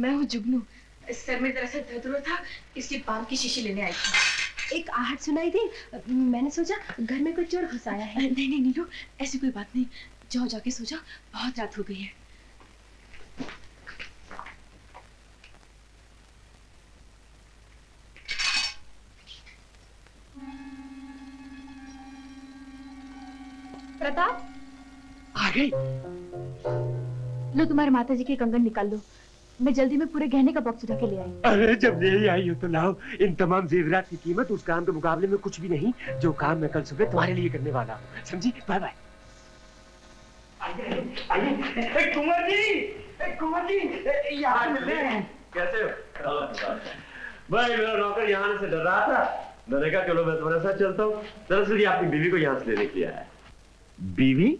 मैं हूँ जुगनू। सर में दरअसल दर्द हो रहा था, इसलिए पान की शीशी लेने आई थी। एक आहट सुनाई दी, मैंने सोचा घर में कोई चोर घुस आया है। नहीं नहीं नीलू, ऐसी कोई बात नहीं। जाओ जाके सो जाओ, बहुत रात हो गई है। प्रताप आ गई। लो तुम्हारे माता जी के कंगन निकाल लो, मैं जल्दी में पूरे गहने का बॉक्स उठा के ले आई। अरे जब ले आई हो तो लाओ। इन तमाम जेवरात की कीमत उस काम के मुकाबले में कुछ भी नहीं जो काम मैं कल सुबह तुम्हारे लिए करने वाला हूँ, समझी? Bye bye. आइए कुंवर जी यहाँ मिलते हैं। कैसे हो? भाई मेरा नौकर यहाँ से डर रहा था, मैंने कहा चलो मैं तुम्हारे साथ चलता हूँ। दरअसल ये अपनी बीवी को यहाँ से लेने के लिए आया है। बीवी?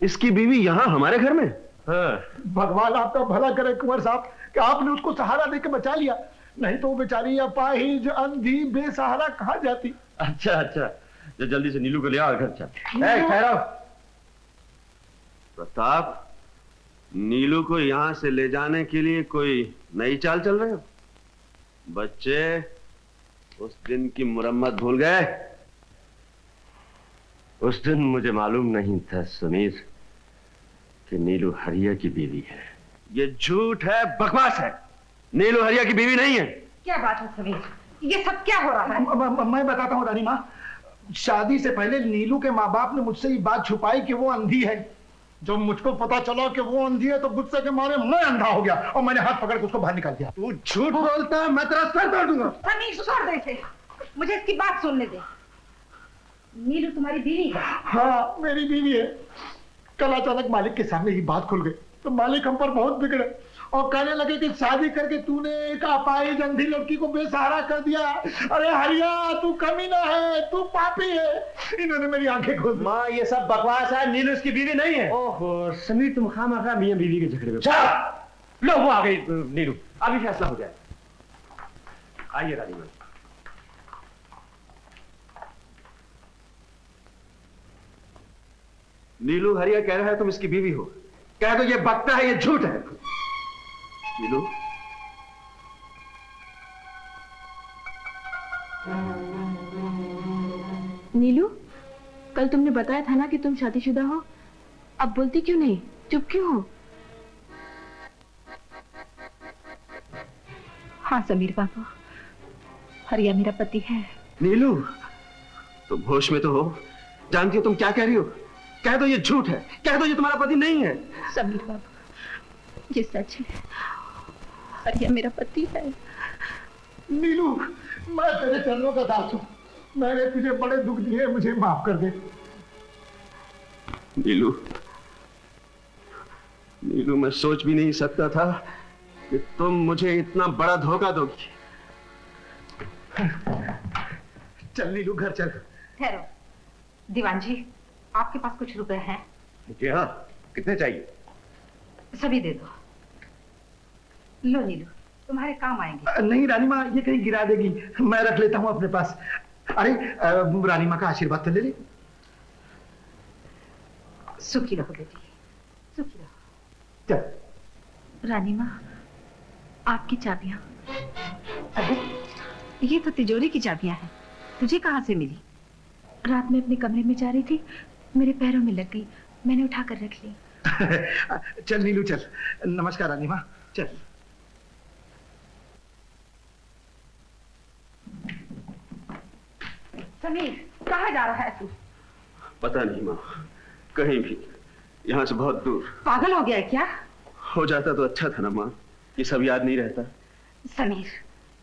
इसकी बीवी यहाँ हमारे घर में? हाँ। भगवान आपका भला करे कुंवर साहब कि आपने उसको सहारा देकर बचा लिया, नहीं तो वो बेचारी अपाहिज अंधी बेसहारा कहाँ जाती। अच्छा अच्छा, जल्दी से नीलू को ले आओ घर चल। ठहरो प्रताप, नीलू को यहाँ से ले जाने के लिए कोई नई चाल चल रहे हो? बच्चे उस दिन की मुरम्मत भूल गए? उस दिन मुझे मालूम नहीं था समीर कि नीलू हरिया की बीवी है। ये झूठ है, बकवास है। नीलू हरिया की बीवी नहीं है। क्या बात है समीर, ये सब क्या हो रहा है? मैं बताता हूँ रानी माँ, शादी से पहले नीलू के माँ बाप ने मुझसे ये बात छुपाई कि वो अंधी है। जब मुझको पता चला कि वो अंधी है तो गुस्से के मारे मैं अंधा हो गया और मैंने हाथ पकड़ के उसको बाहर निकाल दिया। तू झूठ बोलता है, मैं तेरा सर तोड़ दूंगा। समीर छोड़ दे इसे, मुझे इसकी बात सुनने दे। नीलू तुम्हारी बीवी है? हाँ मेरी बीवी है। कल अचानक मालिक के सामने ये बात खुल गई तो मालिक हम पर बहुत बिगड़े और कहने लगे कि शादी करके तूने एक अपाहिज अंधी लड़की को बेसहारा कर दिया। अरे हरिया तू कमीना है, तू पापी है। इन्होंने मेरी आंखें खोल दी। माँ ये सब बकवास है, नीलू इसकी बीवी नहीं है। ओहो समीर, तुम खामखा मियां बीवी के झगड़े में। लो वो आ गई नीलू, अभी फैसला हो जाए। आइए रानी माँ। नीलू हरिया कह रहा है तुम इसकी बीवी हो। कह दो ये बकता है, ये झूठ है। नीलू, नीलू, कल तुमने बताया था ना कि तुम शादीशुदा हो, अब बोलती क्यों नहीं, चुप क्यों हो? हाँ समीर बाबू, हरिया मेरा पति है। नीलू तुम होश में तो हो? जानती हो तुम क्या कह रही हो? कह दो ये झूठ है, कह दो ये तुम्हारा पति नहीं है। समीर बाबू ये सच है, हरिया मेरा पति है। नीलू मैं तेरे चरणों का दास हूँ, मैंने तुझे बड़े दुख दिए, मुझे माफ कर दे। नीलू, नीलू मैं सोच भी नहीं सकता था कि तुम मुझे इतना बड़ा धोखा दोगी। चल नीलू घर चल। ठहरो दीवान जी, आपके पास कुछ रुपए हैं? जी हाँ, कितने चाहिए? सभी दे दो। लो नीलू, तुम्हारे काम आएंगे। नहीं रानी माँ, ये कहीं गिरा देगी, मैं रख लेता हूँ अपने पास। अरे रानी माँ का आशीर्वाद तो ले ले। सुखी रहो बेटी, सुखी रहो। चल। रानी माँ, आपकी चाबियां। अरे ये तो तिजोरी की चाबियां हैं, तुझे कहाँ से मिली? रात में अपने कमरे में जा रही थी, मेरे पैरों में लग गई, मैंने उठा कर रख ली। चल नीलू चल। नमस्कार रानी माँ, चल। समीर कहाँ जा रहा है तू? पता नहीं माँ, कहीं भी, यहाँ से बहुत दूर। पागल हो गया है क्या? हो जाता तो अच्छा था ना माँ, ये सब याद नहीं रहता। समीर,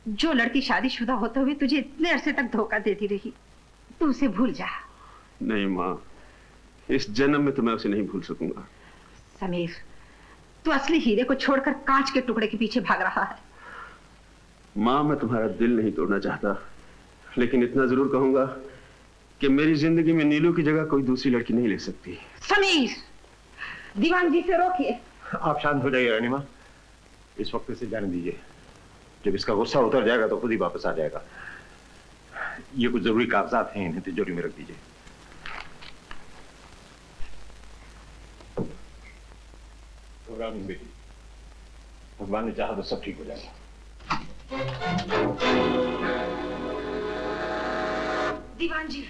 जो लड़की शादीशुदा होते हुए तुझे इतने अरसे तक धोखा देती रही, तू उसे भूल जा। नहीं माँ, इस जन्म में तो मैं उसे नहीं भूल सकूंगा। समीर, तू असली हीरे को छोड़कर कांच के टुकड़े के पीछे भाग रहा है। माँ मैं तुम्हारा दिल नहीं तोड़ना चाहता, लेकिन इतना जरूर कहूंगा कि मेरी जिंदगी में नीलू की जगह कोई दूसरी लड़की नहीं ले सकती। समीर, दीवान जी से रोकिए। आप शांत हो जाइए रानी माँ, इस वक्त इसे जाने दीजिए। जब इसका गुस्सा उतर जाएगा तो खुद ही वापस आ जाएगा। ये कुछ जरूरी कागजात हैं, इन्हें तिजोरी में रख दीजिए। घबराओ नहीं बेटी, भगवान ने चाहा तो सब ठीक हो जाएगा। दीवान जी,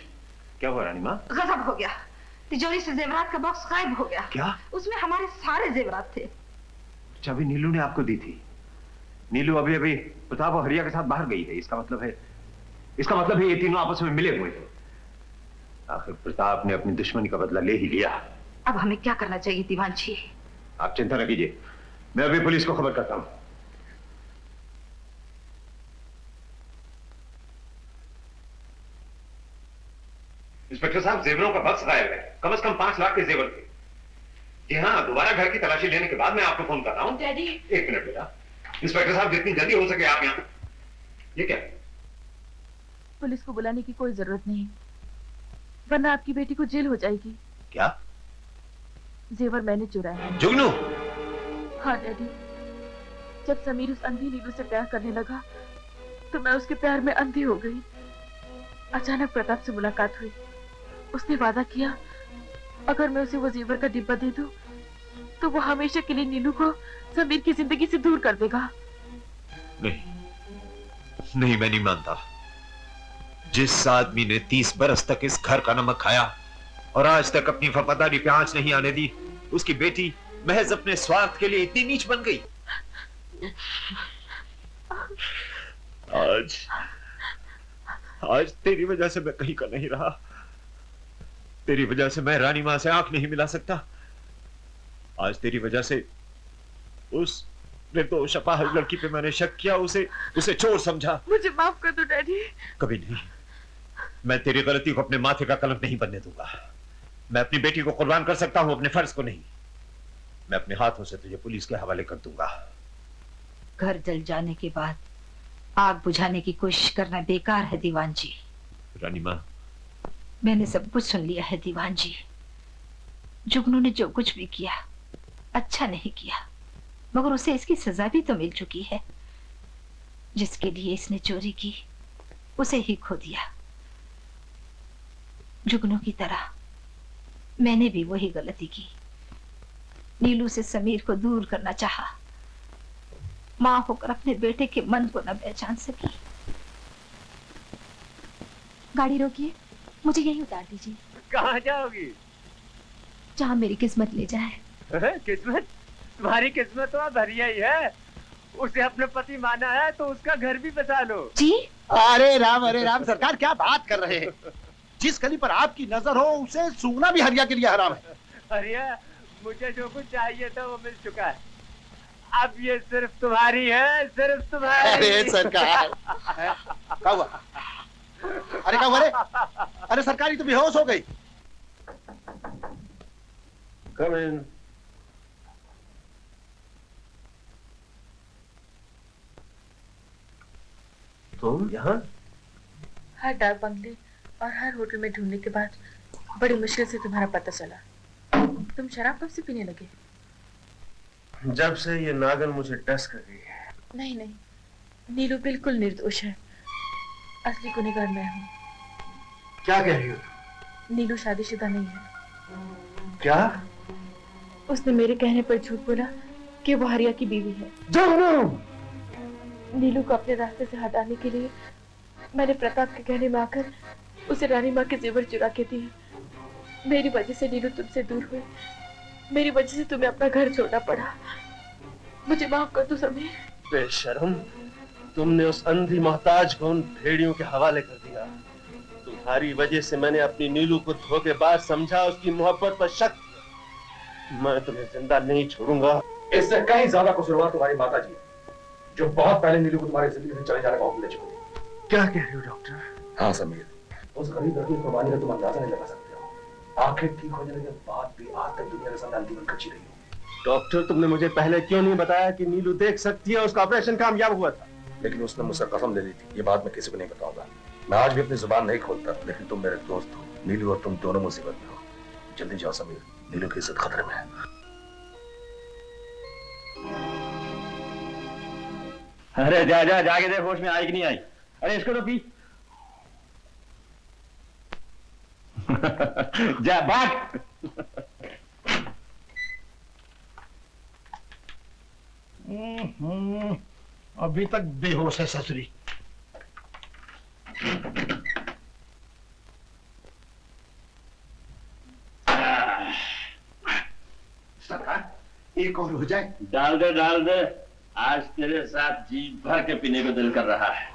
क्या हुआ रानी माँ? गजब हो गया। तिजोरी से जेवरात का बॉक्स गायब हो गया। क्या? उसमें हमारे सारे जेवरात थे। चाबी नीलू ने आपको दी थी। नीलू अभी अभी प्रताप और हरिया के साथ बाहर गई है। इसका मतलब है ये तीनों आपस में मिले हुए हैं। आखिर प्रताप ने अपनी दुश्मनी का बदला ले ही लिया। अब हमें क्या करना चाहिए दीवान जी? आप चिंता न कीजिए, मैं अभी पुलिस को खबर करता हूं। इंस्पेक्टर साहब, जेवरों का बक्स गायब है। कम से कम 5 लाख के जेवर थे। जी हाँ, दोबारा घर की तलाशी लेने के बाद मैं आपको फोन कर रहा हूँ। डैडी, 1 मिनट बेटा। इंस्पेक्टर साहब, जितनी जल्दी हो सके आप यहाँ। ये क्या? पुलिस को बुलाने की कोई जरूरत नहीं, वरना आपकी बेटी को जेल हो जाएगी। क्या? जेवर मैंने चुराया है। जुगनू? हाँ डैडी, जब समीर उस अंधी नीलू से प्यार करने लगा तो मैं उसके प्यार में अंधी हो गई। अचानक प्रताप से मुलाकात हुई। उसने वादा किया अगर मैं उसे वो जेवर का डिब्बा दे दूं तो वो हमेशा के लिए नीलू को समीर की जिंदगी से दूर कर देगा। नहीं, मैं नहीं मानता। जिस आदमी ने 30 बरस तक इस घर का नमक खाया और आज तक अपनी वफादारी पे आंच नहीं आने दी, उसकी बेटी महज अपने स्वार्थ के लिए इतनी नीच बन गई। आज तेरी वजह से मैं कहीं का नहीं रहा। तेरी वजह से मैं रानी मां से आंख नहीं मिला सकता। आज तेरी वजह से उस निर्दोष अपाहिज लड़की पे मैंने शक किया, उसे चोर समझा। मुझे माफ कर दो डैडी। कभी नहीं। मैं तेरी गलती को अपने माथे का कलंक नहीं बनने दूंगा। मैं अपनी बेटी को कुर्बान कर सकता हूं, अपने फर्ज को नहीं। मैं अपने हाथों से तुझे पुलिस के हवाले कर दूंगा। घर जल जाने के बाद आग बुझाने की कोशिश करना बेकार है दीवान जी। रानी मां, मैंने सब कुछ सुन लिया है दीवान जी। जुगनू ने जो कुछ भी किया अच्छा नहीं किया, मगर उसे इसकी सजा भी तो मिल चुकी है। जिसके लिए इसने चोरी की उसे ही खो दिया। जुगनू की तरह मैंने भी वही गलती की। नीलू से समीर को दूर करना चाहा। मां होकर अपने बेटे के मन को न पहचान सकी। गाड़ी रोकिए, मुझे यही उतार दीजिए। कहाँ जाओगी? जहाँ मेरी किस्मत ले जाए। किस्मत? तुम्हारी किस्मत तो अब हरिया ही है। उसे अपने पति माना है तो उसका घर भी बसा लो। जी? अरे राम सरकार, क्या बात कर रहे हैं? जिस गली पर आपकी नजर हो उसे सूंघना भी हरिया के लिए हराम है। हरिया, मुझे जो कुछ चाहिए था वो मिल चुका है। अब ये सिर्फ तुम्हारी है, सिर्फ तुम्हारी। अरे सरकार, क्या हुआ? अरे क्या हुआ रे? अरे सरकार, ये तो बेहोश हो गई। Come in. तुम यहाँ? हर डाक बंगले और हर होटल में ढूंढने के बाद बड़ी मुश्किल से तुम्हारा पता चला। तुम शराब कब से पीने लगे? जब से ये नागन मुझे टच कर गई है। नहीं नहीं, नीलू बिल्कुल निर्दोष है। असली गुनहगार मैं हूँ। क्या कह रही हो? नीलू शादीशुदा नहीं है। क्या? उसने मेरे कहने पर झूठ बोला कि वो हरिया की बीवी है। नीलू को अपने रास्ते से हटाने के लिए मैंने प्रताप के कहने में आकर उसे रानी माँ के जेवर चुरा के दिए। मेरी वजह से नीलू तुमसे दूर हुई। मेरी वजह से तुम्हें अपना घर छोड़ना पड़ा। मुझे माफ कर दो समीर। बेशर्म, तुमने उस अंधी मोहताज को उन भेड़ियों के हवाले कर दिया। तुम्हारी वजह से मैंने अपनी नीलू को धोखेबाज समझा, उसकी मोहब्बत पर शक किया। मैं तुम्हें जिंदा नहीं छोड़ूंगा। इससे कहीं ज्यादा कसूरवार तुम्हारी माता जी, जो बहुत पहले नीलू को तुम्हारी जिंदगी से चले जाने का हुक्म दे चुकी थी। क्या कह रहे हो डॉक्टर? हाँ समीर, उस गरीब लड़की की कुर्बानी का तुम अंदाजा नहीं लगा सकते हो। आखिर ठीक हो जाने के बाद भी आज तक दुनिया के सामने अंतिम खची रही हो। डॉक्टर, तुमने मुझे पहले क्यों नहीं बताया कि नीलू देख सकती है? उसका ऑपरेशन कामयाब हुआ था। लेकिन उसने मुझसे कसम ले ली थी, ये बात मैं किसी को नहीं बताऊंगा। मैं आज भी अपनी जुबान नहीं खोलता, लेकिन तुम मेरे दोस्त हो। नीलू और तुम दोनों मुसीबत में हो। जल्दी जाओ समीर, नीलू की इज्जत खतरे में है। अरे जा जा जाके देख होश में आई कि नहीं आई। अरे इसको तो पी। जा भाग। अभी तक बेहोश है ससुरी। सरकार एक और हो जाए। डाल दे। आज तेरे साथ जी भर के पीने को दिल कर रहा है,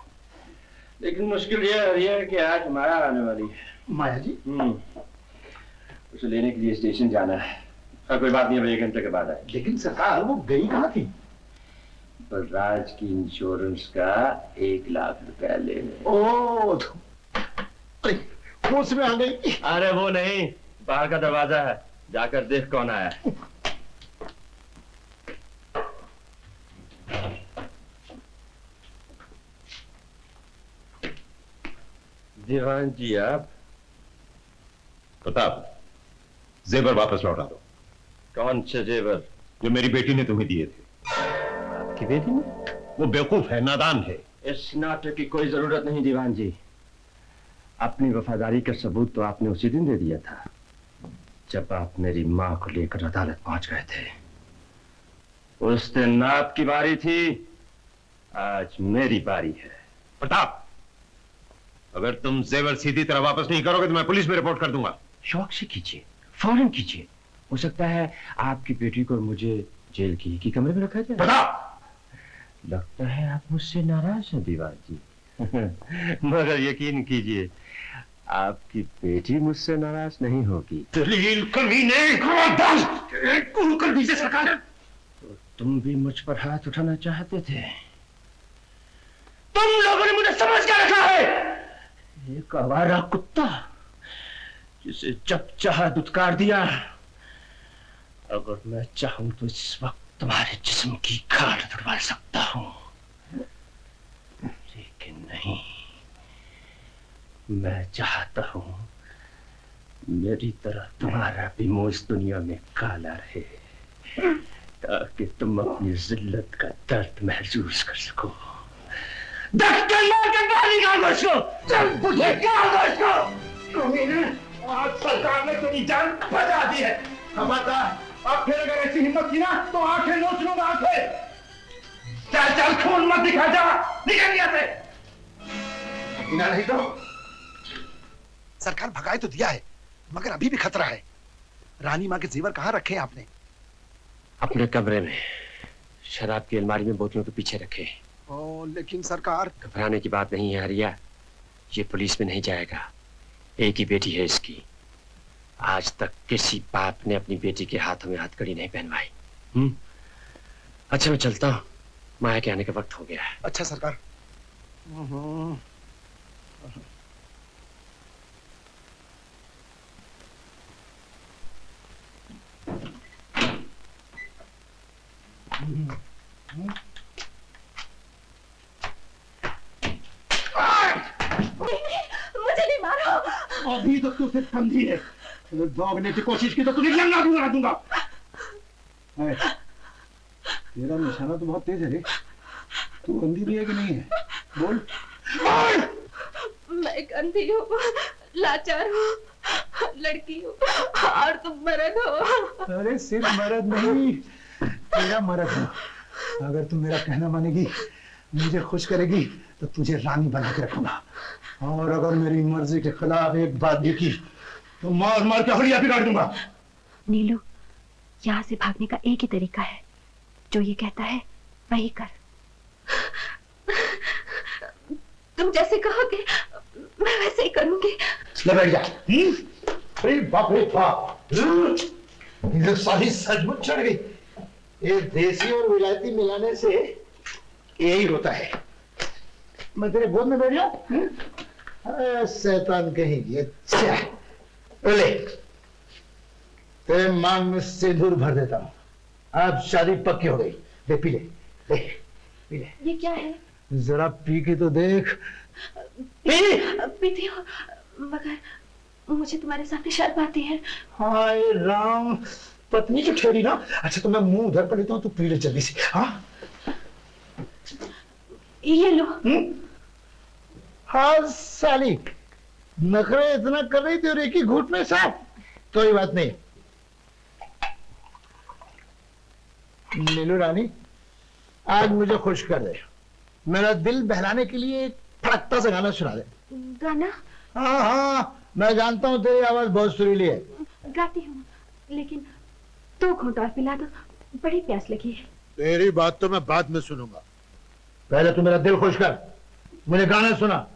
लेकिन मुश्किल यह है कि आज माया आने वाली है। माया जी? उसे लेने के लिए स्टेशन जाना है। कोई बात नहीं, 1 घंटे के बाद आए। लेकिन सरकार वो गई कहाँ थी? बलराज की इंश्योरेंस का 1 लाख रुपया लेने। ओ उसमें आ गई। अरे वो नहीं, बाहर का दरवाजा है, जाकर देख कौन आया है। दीवान जी आप? प्रताप, जेवर वापस लौटा दो। कौन से जेवर? जो मेरी बेटी ने तुम्हें दिए थे। आपकी बेटी ने? वो बेवकूफ है, नादान है। इस नाटक की कोई जरूरत नहीं दीवान जी। अपनी वफादारी का सबूत तो आपने उसी दिन दे दिया था जब आप मेरी मां को लेकर अदालत पहुंच गए थे। उस दिन आपकी बारी थी, आज मेरी बारी है। प्रताप, अगर तुम जेवर सीधी तरह वापस नहीं करोगे तो मैं पुलिस में रिपोर्ट कर दूंगा। शौक से कीजिए, फौरन कीजिए। हो सकता है आपकी बेटी को मुझे जेल की एक ही कमरे में रखा जाए। प्रताप! लगता है आप मुझसे नाराज हैं दीवान जी। मगर यकीन कीजिए, आपकी बेटी मुझसे नाराज नहीं होगी। दलील कमीने, कर दीजिए सरकार। तो तुम भी मुझ पर हाथ उठाना चाहते थे? तुम लोगों ने मुझे समझ कर रखा है, एक आवारा कुत्ता जिसे जब चाहा दुत्कार दिया। अगर मैं चाहूं तो इस वक्त तुम्हारे जिस्म की खाल तुड़वा सकता हूं, लेकिन नहीं। मैं चाहता हूं मेरी तरह तुम्हारा भी मुंह इस दुनिया में काला रहे, ताकि तुम अपनी जिल्लत का दर्द महसूस कर सको। आज सरकार ने तेरी जान बचा दी है। खबरदार, अब फिर अगर ऐसी हिम्मत की ना तो आंखें नोच लूंगा, आंखें। चल खून मत दिखा, जा निकल यहाँ से। नहीं तो सरकार भगाए तो दिया है, मगर अभी भी खतरा है। रानी माँ के जेवर कहाँ रखे हैं आपने? अपने कमरे में, शराब की अलमारी में बोतलों के पीछे रखे। ओ, लेकिन सरकार। घबराने की बात नहीं है हरिया, ये पुलिस में नहीं जाएगा। एक ही बेटी है इसकी, आज तक किसी बाप ने अपनी बेटी के हाथों में हथकड़ी नहीं पहनवाई। अच्छा मैं चलता हूँ, माया के आने का वक्त हो गया है। अच्छा सरकार। मुझे नहीं मारो। अभी तो तू सिर्फ समझी है, भागने की कोशिश की तो तुझे लंगा दूंगा। तेरा निशाना तो बहुत तेज है रे। तू अंधी भी है कि नहीं है? बोल। मैं एक अंधी हूँ, लाचार हूँ, लड़की हूँ और तुम मर्द हो। अरे सिर्फ मर्द नहीं, तेरा मर्द हो। अगर तू मेरा कहना मानेगी, मुझे खुश करेगी तो तुझे रानी बना के रखूंगा, और अगर मेरी मर्जी के खिलाफ एक बात भी की तो मार मार के हुलिया बिगाड़ दूंगा। नीलू, यहाँ से भागने का एक ही तरीका है, जो ये कहता है वही कर। तुम जैसे कहोगे मैं वैसे ही करूंगी। ले बैठ जा। अरे बाप रे बाप, ये सारी सचमुच चढ़ गई। ये देसी और विलायती मिलाने से यही होता है। मैं तेरे गोद में बैठ जाऊं? अरे शैतान कहेंगी। अच्छा ले, तेरे मांग में सिंदूर भर देता हूँ। अब शादी पक्की हो गई। ले पी ले, ले पी ले। ये क्या है? जरा पी के तो देख। पीती हूँ, मगर मुझे तुम्हारे सामने शर्म आती है। हाय राम, पत्नी की ठहरी ना। अच्छा तो मैं मुंह उधर कर लेता हूँ, तू पी ले जल्दी से। हाँ ये लो। हाँ साली, नखरे इतना कर रही थी और एक ही घूंट में साफ। कोई बात नहीं नीलू रानी, आज मुझे खुश कर दे, मेरा दिल बहलाने के लिए एक फड़कता सा गाना सुना दे। गाना? हाँ हाँ, मैं जानता हूँ तेरी आवाज बहुत सुरीली है। गाती हूँ, लेकिन 2 घूंट और पिला दो, बड़ी प्यास लगी है। तेरी बात तो मैं बाद में सुनूंगा, पहले तू मेरा दिल खुश कर, मुझे गाना सुना।